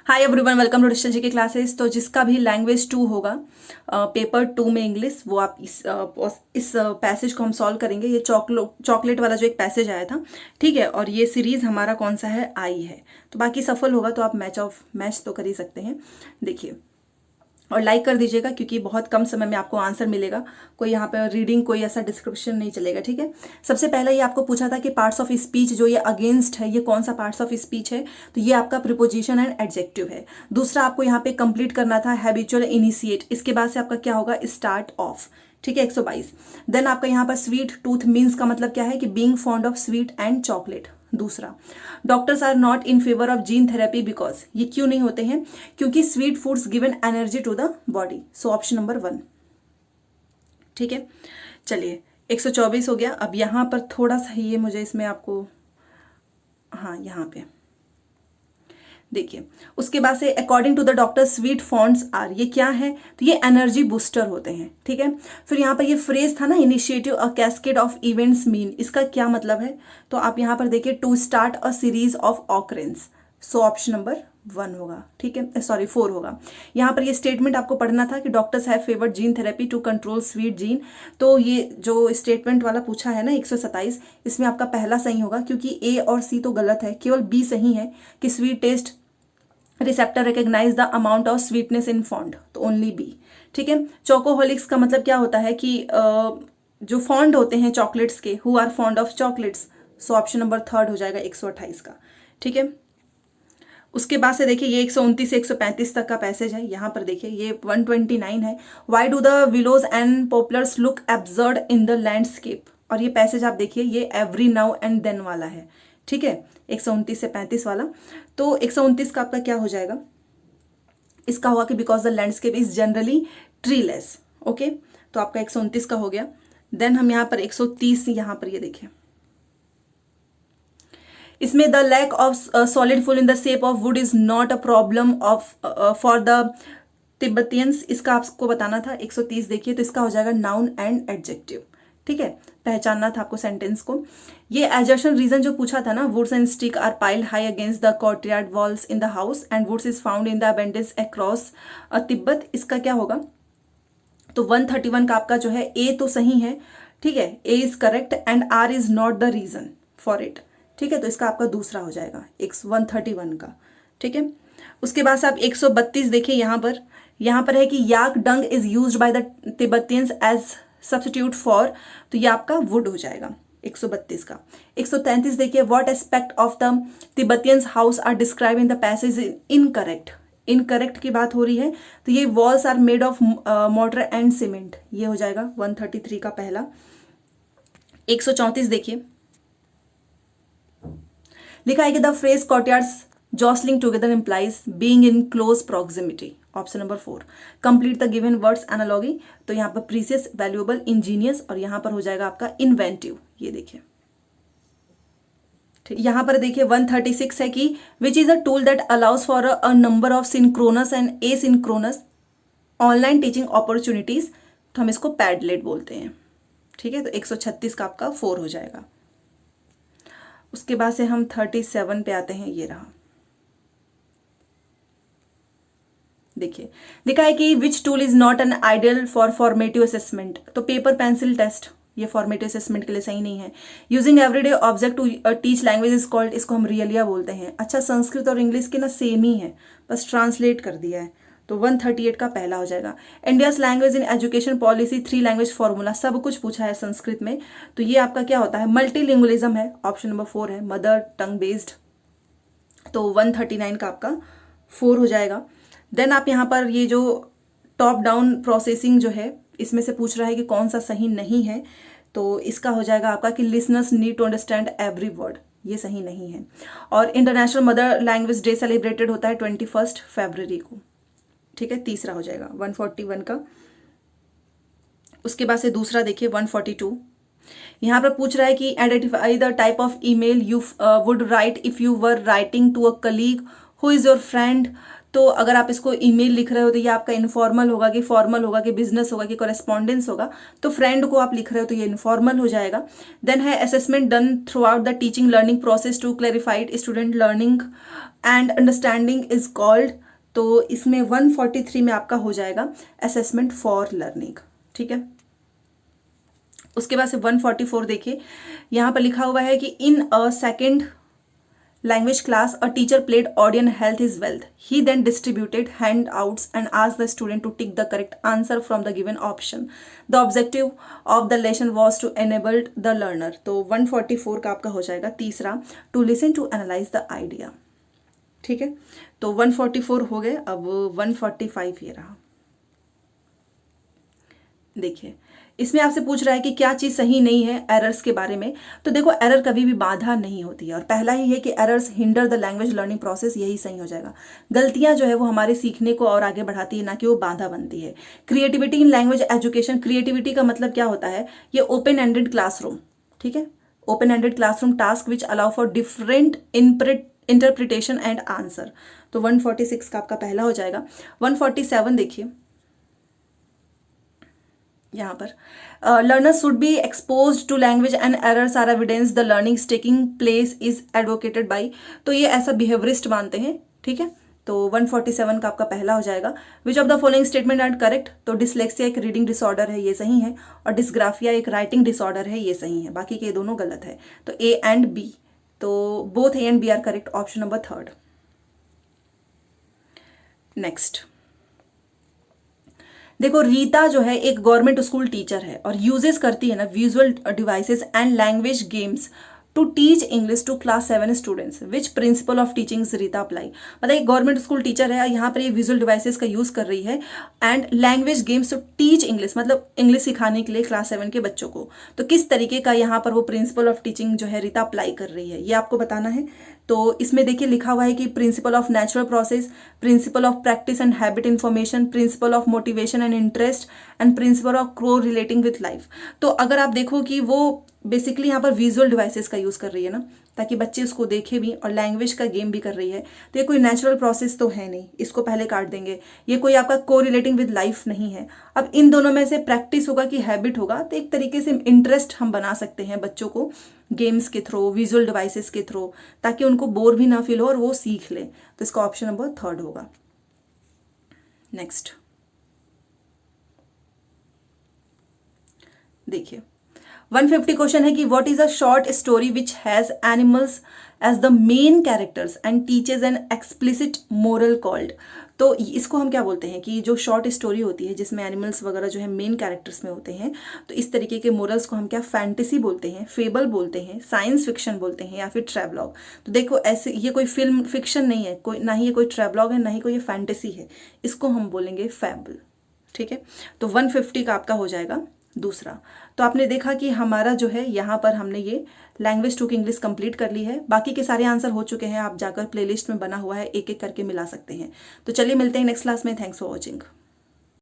Hi everyone, welcome to digital GK classes. तो जिसका भी लैंग्वेज 2 होगा पेपर 2 में इंग्लिश, वो आप इस पैसेज को हम सॉल्व करेंगे। ये चॉकलेट वाला जो एक पैसेज आया था, ठीक है। और ये सीरीज हमारा कौन सा है, आई है। तो बाकी सफल होगा तो आप मैच तो कर ही सकते हैं। देखिए और लाइक कर दीजिएगा क्योंकि बहुत कम समय में आपको आंसर मिलेगा। कोई यहाँ पे रीडिंग कोई ऐसा डिस्क्रिप्शन नहीं चलेगा, ठीक है। सबसे पहले ये आपको पूछा था कि पार्ट्स ऑफ स्पीच जो ये अगेंस्ट है, ये कौन सा पार्ट्स ऑफ स्पीच है। तो ये आपका प्रिपोजिशन एंड एडजेक्टिव है। दूसरा आपको यहाँ पे कंप्लीट करना था हैबिचुअल इनिशिएट। इसके बाद से आपका क्या होगा, स्टार्ट ऑफ, ठीक है। 122। देन आपका यहाँ पर स्वीट टूथ मीन्स का मतलब क्या है कि being fond of sweet and chocolate. दूसरा, doctors are not in favour of gene therapy because, ये क्यों नहीं होते हैं, क्योंकि sweet foods given energy to the body. So option number 1, ठीक है। चलिए 124 हो गया। अब यहाँ पर थोड़ा सा ये मुझे इसमें आपको, हाँ यहाँ पे देखिए, उसके बाद से according to the doctor sweet fonds are, ये क्या है, तो ये एनर्जी बूस्टर होते हैं, ठीक है। फिर यहाँ पर ये फ्रेज था ना, initiative a cascade of events mean, इसका क्या मतलब है, तो आप यहाँ पर देखिए to start a series of occurrence. So option number 1 होगा, ठीक है, सॉरी 4 होगा। यहाँ पर ये स्टेटमेंट आपको पढ़ना था कि doctors have favoured gene therapy to control sweet gene. तो ये जो स्टेटमेंट वाला पूछा है ना 127, इसमें आपका पहला सही होगा क्योंकि ए और सी तो गलत है, केवल बी सही है कि sweet taste receptor recognise the amount of sweetness in fond, तो ओनली बी, ठीक है। चोकोहोलिक्स का मतलब क्या होता है कि जो फॉन्ड होते हैं चॉकलेट्स के, who are fond of chocolates. So option number 3 हो जाएगा 128 का, ठीक है। उसके बाद से देखिए ये 129 से 135 तक का पैसेज है। यहाँ पर देखिए ये 129 है। Why do the willows and पॉपुलर्स look absurd in the landscape, और ये पैसेज आप देखिए ये एवरी नाउ एंड देन वाला है, ठीक है, 129 से 35 वाला। तो 129 का आपका क्या हो जाएगा, इसका होगा कि because the landscape is generally treeless, okay. तो आपका 129 का हो गया। देन हम यहाँ पर 130, यहाँ पर ये देखिए, इसमें the lack of solid fuel in the shape of wood is not a problem of for the Tibetans, इसका आपको बताना था। 130 देखिए, तो इसका हो जाएगा नाउन एंड एडजेक्टिव, ठीक है, पहचानना था आपको सेंटेंस को। ये एजर्शन रीजन जो पूछा था ना, woods and stick are piled high against the courtyard walls in the house and woods is found in the abundance across Tibet, इसका क्या होगा, तो 131 का आपका जो है ए तो सही है, ठीक है, A is correct and R is not the reason for it, ठीक है। तो इसका आपका दूसरा हो जाएगा 131 का, ठीक है। उसके बाद से आप 132 देखिए, यहाँ पर है कि yak dung is used by the Tibetans as substitute for, तो ये आपका वुड हो जाएगा 132 का। 133 देखिए, what aspect of the Tibetans house are describe in the passage incorrect, incorrect की बात हो रही है। तो ये walls are made of mortar and cement, ये हो जाएगा 133 का पहला। 134 देखिए, लिखा है कि the phrase courtyards jostling together implies being in close proximity. Option number 4, complete the given words analogy. तो यहाँ पर प्रीसियस, वैल्यूएबल, इंजीनियस, और यहाँ पर हो जाएगा आपका इन्वेंटिव, ये देखिए, ठीक। यहाँ पर देखिए 136 है कि which is a tool that allows for a number of synchronous and asynchronous online teaching opportunities, तो हम इसको पैडलेट बोलते हैं, ठीक है। तो 136 का आपका 4 हो जाएगा। उसके बाद से हम 37 पे आते हैं, ये रहा, देखिए लिखा है कि which tool is not an ideal for formative assessment, तो पेपर पेंसिल टेस्ट ये फॉर्मेटिव असेसमेंट के लिए सही नहीं है। Using everyday object to teach language is called, इसको हम रियलिया बोलते हैं। अच्छा, संस्कृत और इंग्लिश के ना सेम ही है, बस ट्रांसलेट कर दिया है। तो 138 का पहला हो जाएगा। India's language in education policy 3 language formula, सब कुछ पूछा है संस्कृत में। तो ये आपका क्या होता है, मल्टीलिंगुअलिज्म है। ऑप्शन नंबर 4 है, मदर टंग बेस्ड। तो 139 का आपका 4 हो जाएगा। देन आप यहाँ पर ये जो टॉप डाउन प्रोसेसिंग जो है, इसमें से पूछ रहा है कि कौन सा सही नहीं है। तो इसका हो जाएगा आपका कि listeners need to understand every word, ये सही नहीं है। और international mother language day celebrated होता है 21 फरवरी को, ठीक है, तीसरा हो जाएगा 141 का। उसके बाद से दूसरा देखिए 142, यहाँ पर पूछ रहा है कि identify the type of email you would write if you were writing to a colleague who is your friend. तो अगर आप इसको ईमेल लिख रहे हो तो ये आपका इनफॉर्मल होगा कि फॉर्मल होगा कि बिजनेस होगा कि कॉरेस्पॉन्डेंस होगा। तो फ्रेंड को आप लिख रहे हो तो ये इनफॉर्मल हो जाएगा। देन है assessment done throughout the teaching learning process to clarified student learning and understanding is called. तो इसमें 143 में आपका हो जाएगा असेसमेंट फॉर लर्निंग। ठीक है, उसके बाद से 144 देखिए, यहाँ पर लिखा हुआ है कि in a second language class a teacher played audience health is wealth. He then distributed handouts and asked the student to tick the correct answer from the given option. The objective of the lesson was to enable the learner. तो 144 का आपका हो जाएगा तीसरा, to listen to analyze the idea। ठीक है, तो 144 हो गए। अब 145 ये रहा। देखिए, इसमें आपसे पूछ रहा है कि क्या चीज़ सही नहीं है एरर्स के बारे में। तो देखो, एरर कभी भी बाधा नहीं होती है, और पहला ही है कि errors hinder the language learning process, यही सही हो जाएगा। गलतियां जो है वो हमारे सीखने को और आगे बढ़ाती है, ना कि वो बाधा बनती है। Creativity in language education, creativity का मतलब क्या होता है, ये ओपन एंडेड क्लासरूम। ठीक है, open ended classroom task which allow for different interpretation and answer. तो 146 का आपका पहला हो जाएगा। 147 देखिए, यहाँ पर learners should be expose to language and errors are evidence the learning taking place is advocated by. तो ये ऐसा बिहेवियरिस्ट मानते हैं। ठीक है, तो 147 का आपका पहला हो जाएगा। Which of the following statement are correct. तो डिसलेक्सिया एक रीडिंग डिसऑर्डर है, ये सही है, और डिस्ग्राफिया एक राइटिंग डिसऑर्डर है, ये सही है। बाकी के दोनों गलत है। तो ए एंड बी, तो both A and B are correct, option number 3। Next देखो, रीता जो है एक गवर्नमेंट स्कूल टीचर है और यूजेस करती है ना visual devices and language games to teach English to class 7 students. Which principle of teaching is Rita apply. मतलब एक गवर्नमेंट स्कूल टीचर है और यहाँ पर ये विजुअल डिवाइसेस का यूज कर रही है and language games to teach English, मतलब इंग्लिश सिखाने के लिए क्लास 7 के बच्चों को। तो किस तरीके का यहाँ पर वो प्रिंसिपल ऑफ टीचिंग जो है रीता अप्लाई कर रही है, ये आपको बताना है। तो इसमें देखिए लिखा हुआ है कि principle of natural process, principle of practice and habit information, principle of motivation and interest and principle of crow relating with life. तो अगर आप देखो कि वो बेसिकली यहाँ पर विजुअल डिवाइसेस का यूज कर रही है ना, ताकि बच्चे उसको देखे भी, और लैंग्वेज का गेम भी कर रही है। तो ये कोई नेचुरल प्रोसेस तो है नहीं, इसको पहले काट देंगे। ये कोई आपका को रिलेटिंग विद लाइफ नहीं है। अब इन दोनों में से प्रैक्टिस होगा कि हैबिट होगा, तो एक तरीके से इंटरेस्ट हम बना सकते हैं बच्चों को गेम्स के थ्रू, विजुअल डिवाइसेस के थ्रू, ताकि उनको बोर भी ना फील हो और वो सीख ले। तो इसका ऑप्शन नंबर 3 होगा। नेक्स्ट देखिए, 150 क्वेश्चन है कि what is a short story which has animals as the main characters and teaches an explicit moral called. तो इसको हम क्या बोलते हैं कि जो शॉर्ट स्टोरी होती है जिसमें एनिमल्स वगैरह जो है मेन कैरेक्टर्स में होते हैं, तो इस तरीके के मोरल्स को हम क्या फैंटेसी बोलते हैं, फेबल बोलते हैं, साइंस फिक्शन बोलते हैं, या फिर ट्रैवलॉग। तो देखो, ऐसे ये कोई फिल्म फिक्शन नहीं है, कोई ना ही ये कोई ट्रैवलॉग है, ना ही कोई ये फैंटेसी है, इसको हम बोलेंगे फैबल। ठीक है, तो 150 का आपका हो जाएगा दूसरा। तो आपने देखा कि हमारा जो है यहाँ पर हमने ये लैंग्वेज टू की इंग्लिश कंप्लीट कर ली है। बाकी के सारे आंसर हो चुके हैं, आप जाकर प्लेलिस्ट में बना हुआ है, एक एक करके मिला सकते हैं। तो चलिए मिलते हैं नेक्स्ट क्लास में। Thanks for watching.